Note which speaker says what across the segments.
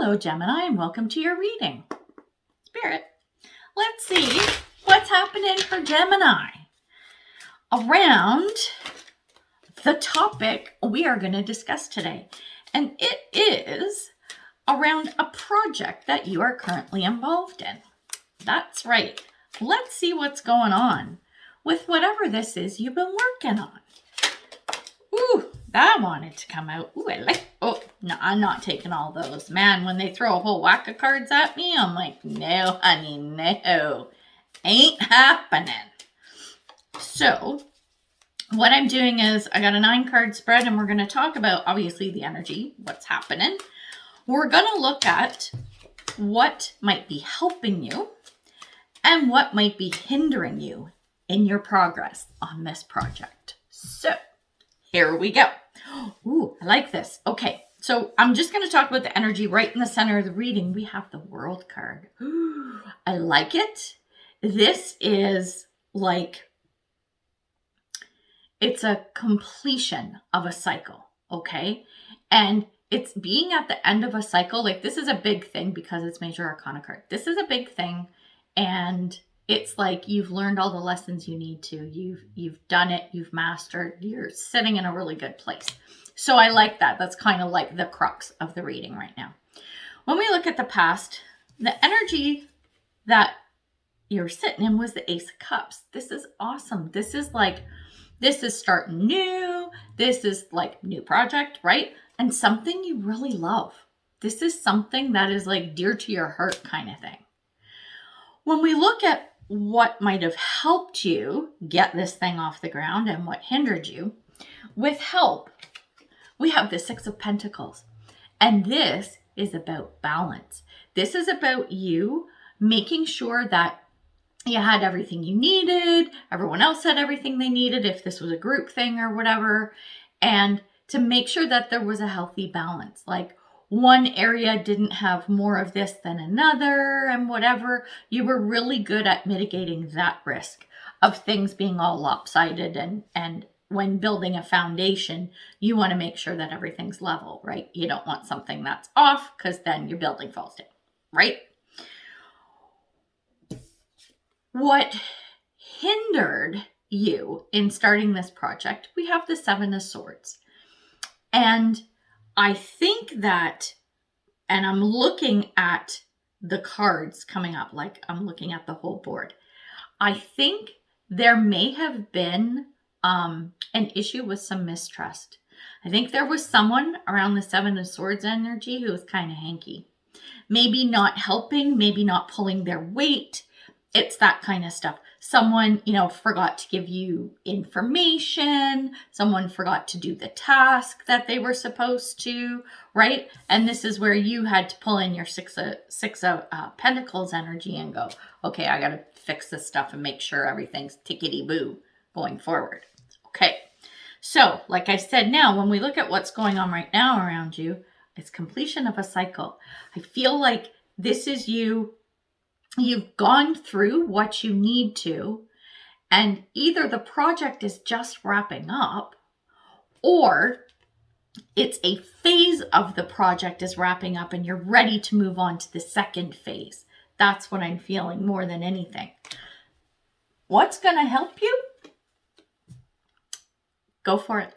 Speaker 1: Hello, Gemini, and welcome to your reading. Spirit, let's see what's happening for Gemini around the topic we are going to discuss today. And it is around a project that you are currently involved in. That's right. Let's see what's going on with whatever this is you've been working on. Ooh, that wanted to come out. Ooh, oh, no, I'm not taking all those. Man, when they throw a whole whack of cards at me, I'm like, no, honey, no. Ain't happening. So, what I'm doing is I got a 9-card spread and we're going to talk about, obviously, the energy, what's happening. We're going to look at what might be helping you and what might be hindering you in your progress on this project. So, here we go. Ooh, I like this. Okay, so I'm just going to talk about the energy right in the center of the reading. We have the World card. Ooh, I like it. This is like, it's a completion of a cycle, okay? And it's being at the end of a cycle. Like, this is a big thing because it's Major Arcana card. This is a big thing, and it's like you've learned all the lessons you need to. You've done it. You've mastered. You're sitting in a really good place. So I like that. That's kind of like the crux of the reading right now. When we look at the past, the energy that you're sitting in was the Ace of Cups. This is awesome. This is like, this is starting new. This is like new project, right? And something you really love. This is something that is like dear to your heart kind of thing. When we look at what might have helped you get this thing off the ground and what hindered you, with help, we have the 6 of Pentacles. And this is about balance. This is about you making sure that you had everything you needed, everyone else had everything they needed, if this was a group thing or whatever, and to make sure that there was a healthy balance. Like, one area didn't have more of this than another and whatever. You were really good at mitigating that risk of things being all lopsided. And when building a foundation, you want to make sure that everything's level, right? You don't want something that's off because then your building falls down, right? What hindered you in starting this project? We have the 7 of Swords. And I think that, and I'm looking at the cards coming up, like I'm looking at the whole board. I think there may have been an issue with some mistrust. I think there was someone around the 7 of Swords energy who was kind of hanky. Maybe not helping, maybe not pulling their weight. It's that kind of stuff. Someone, forgot to give you information. Someone forgot to do the task that they were supposed to, right? And this is where you had to pull in your 6 of Pentacles energy and go, okay, I got to fix this stuff and make sure everything's tickety-boo going forward. Okay. So, like I said, now, when we look at what's going on right now around you, it's completion of a cycle. I feel like this is you. You've gone through what you need to, and either the project is just wrapping up or it's a phase of the project is wrapping up and you're ready to move on to the second phase. That's what I'm feeling more than anything. What's going to help you? Go for it.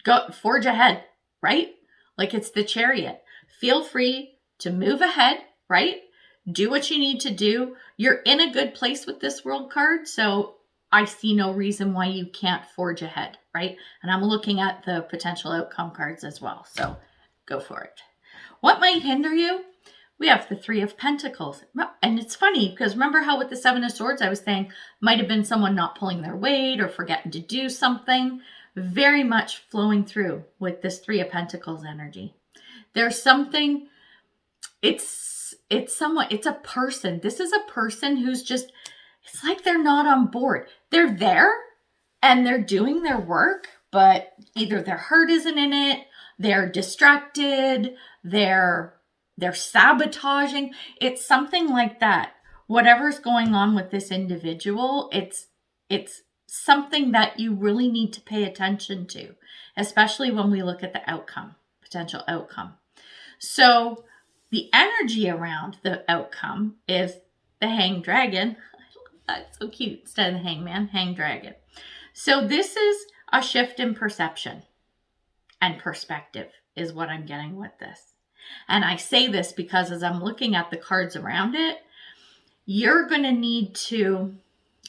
Speaker 1: Go forge ahead, right? Like it's the Chariot. Feel free to move ahead, right? Do what you need to do. You're in a good place with this World card, so I see no reason why you can't forge ahead, right? And I'm looking at the potential outcome cards as well, so go for it. What might hinder you? We have the 3 of Pentacles. And it's funny, because remember how with the 7 of Swords, I was saying might have been someone not pulling their weight or forgetting to do something. Very much flowing through with this 3 of Pentacles energy. There's something, it's a person. This is a person who's just, it's like they're not on board. They're there and they're doing their work, but either their heart isn't in it, they're distracted, they're sabotaging. It's something like that. Whatever's going on with this individual, it's something that you really need to pay attention to, especially when we look at the outcome, potential outcome. So the energy around the outcome is the hanged dragon. That's so cute. Instead of the hangman, hanged dragon. So this is a shift in perception and perspective is what I'm getting with this. And I say this because as I'm looking at the cards around it, you're going to need to,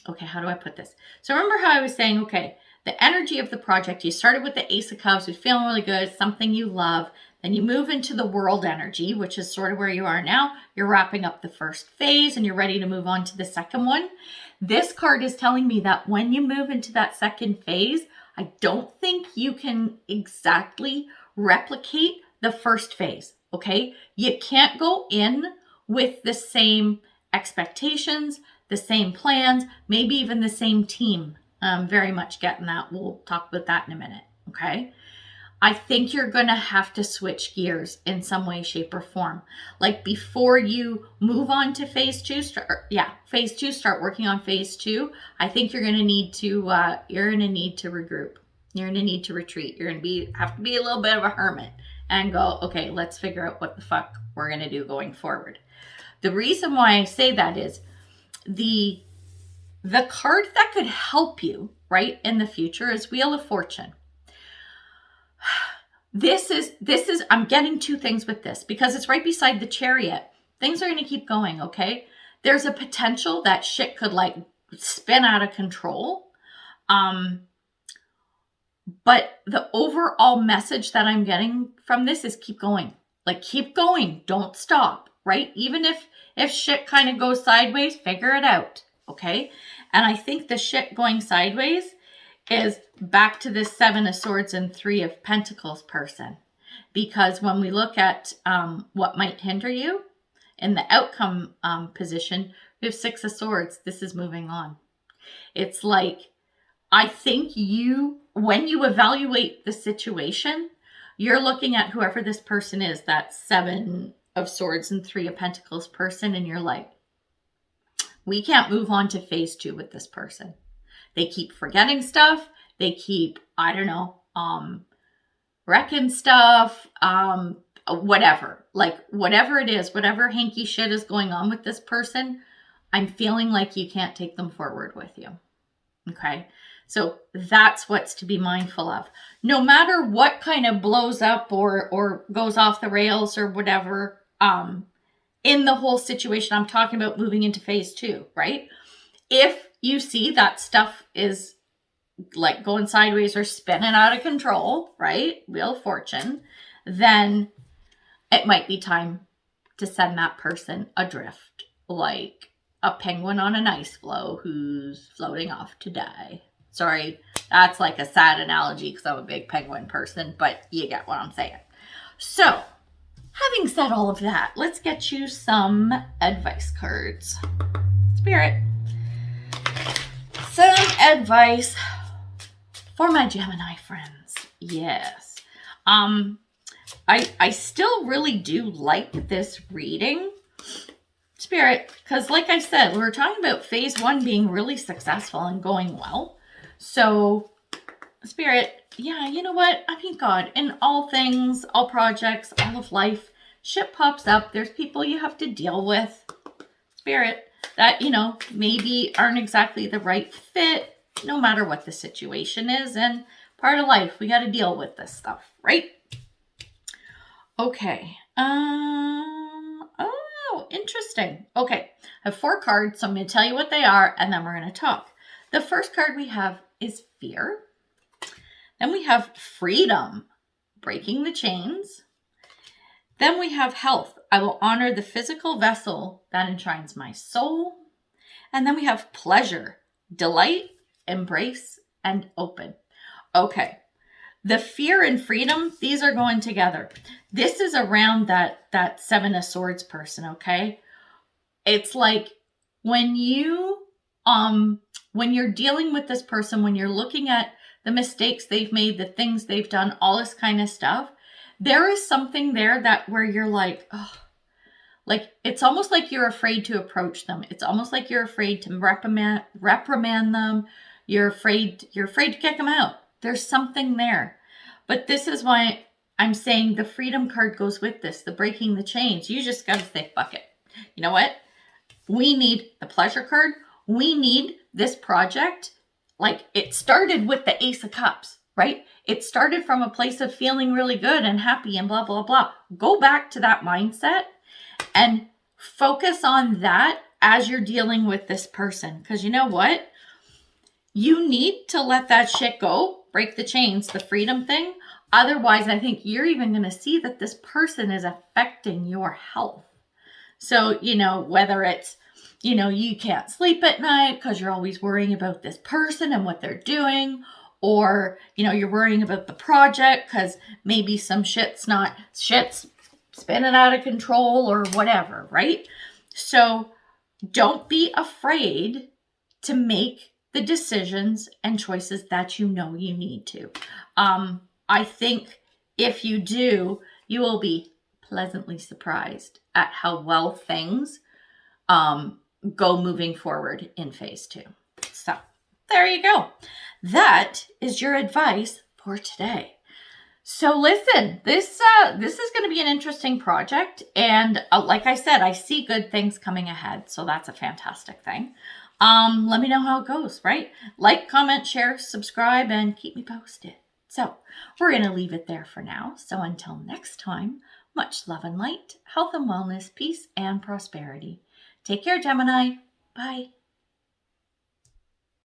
Speaker 1: okay, how do I put this? So remember how I was saying, okay, the energy of the project, you started with the Ace of Cups, you're feeling really good, something you love. Then you move into the world energy, which is sort of where you are now. You're wrapping up the first phase and you're ready to move on to the second one. This card is telling me that when you move into that second phase, I don't think you can exactly replicate the first phase, okay? You can't go in with the same expectations, the same plans, maybe even the same team. I'm very much getting that. We'll talk about that in a minute, okay? I think you're going to have to switch gears in some way, shape, or form. Like before you move on to phase two, start working on phase two. I think you're going to need to regroup. You're going to need to retreat. You're going to have to be a little bit of a hermit and go, okay, let's figure out what the fuck we're going to do going forward. The reason why I say that is the card that could help you, right, in the future is Wheel of Fortune. This is, I'm getting two things with this because it's right beside the Chariot. Things are going to keep going, okay? There's a potential that shit could like spin out of control. But the overall message that I'm getting from this is keep going. Like keep going. Don't stop, right? Even if shit kind of goes sideways, figure it out, okay? And I think the shit going sideways is back to this 7 of Swords and 3 of Pentacles person. Because when we look at what might hinder you in the outcome position, we have 6 of Swords. This is moving on. It's like, I think when you evaluate the situation, you're looking at whoever this person is, that 7 of Swords and 3 of Pentacles person, and you're like, we can't move on to phase 2 with this person. They keep forgetting stuff. They keep, wrecking stuff, whatever. Like, whatever it is, whatever hanky shit is going on with this person, I'm feeling like you can't take them forward with you. Okay? So that's what's to be mindful of. No matter what kind of blows up or goes off the rails or whatever, in the whole situation, I'm talking about moving into phase 2, right? If you see that stuff is like going sideways or spinning out of control, right? Wheel of Fortune, then it might be time to send that person adrift, like a penguin on an ice floe who's floating off to die. Sorry, that's like a sad analogy because I'm a big penguin person, but you get what I'm saying. So, having said all of that, let's get you some advice cards. Spirit, some advice for my Gemini friends. Yes. I still really do like this reading, Spirit, because like I said, we were talking about phase 1 being really successful and going well. So, Spirit, yeah, you know what? I mean, God, in all things, all projects, all of life, shit pops up. There's people you have to deal with, Spirit, that, maybe aren't exactly the right fit, no matter what the situation is. And part of life, we got to deal with this stuff, right? Okay. Oh, interesting. Okay. I have 4 cards, so I'm going to tell you what they are, and then we're going to talk. The first card we have is fear. Then we have freedom, breaking the chains. Then we have health. I will honor the physical vessel that enshrines my soul. And then we have pleasure, delight, embrace, and open. Okay. The fear and freedom, these are going together. This is around that 7 of Swords person, okay? It's like when you're dealing with this person, when you're looking at the mistakes they've made, the things they've done, all this kind of stuff, there is something there where you're like, oh, like it's almost like you're afraid to approach them. It's almost like you're afraid to reprimand them. You're afraid to kick them out. There's something there. But this is why I'm saying the freedom card goes with this, the breaking the chains. You just got to think, bucket. You know what? We need the pleasure card. We need this project. Like, it started with the Ace of Cups, right? It started from a place of feeling really good and happy and blah, blah, blah. Go back to that mindset and focus on that as you're dealing with this person. Because you know what? You need to let that shit go, break the chains, the freedom thing. Otherwise, I think you're even going to see that this person is affecting your health. So, whether it's, you can't sleep at night because you're always worrying about this person and what they're doing, or, you're worrying about the project because maybe some shit's spinning out of control or whatever, right? So don't be afraid to make the decisions and choices that you need to. I think if you do, you will be pleasantly surprised at how well things go moving forward in phase 2. So there you go. That is your advice for today. So listen, this is going to be an interesting project, and like I said, I see good things coming ahead, so that's a fantastic thing. Let me know how it goes, right? Like, comment, share, subscribe, and keep me posted. So we're going to leave it there for now. So until next time, much love and light, health and wellness, peace and prosperity. Take care, Gemini. Bye.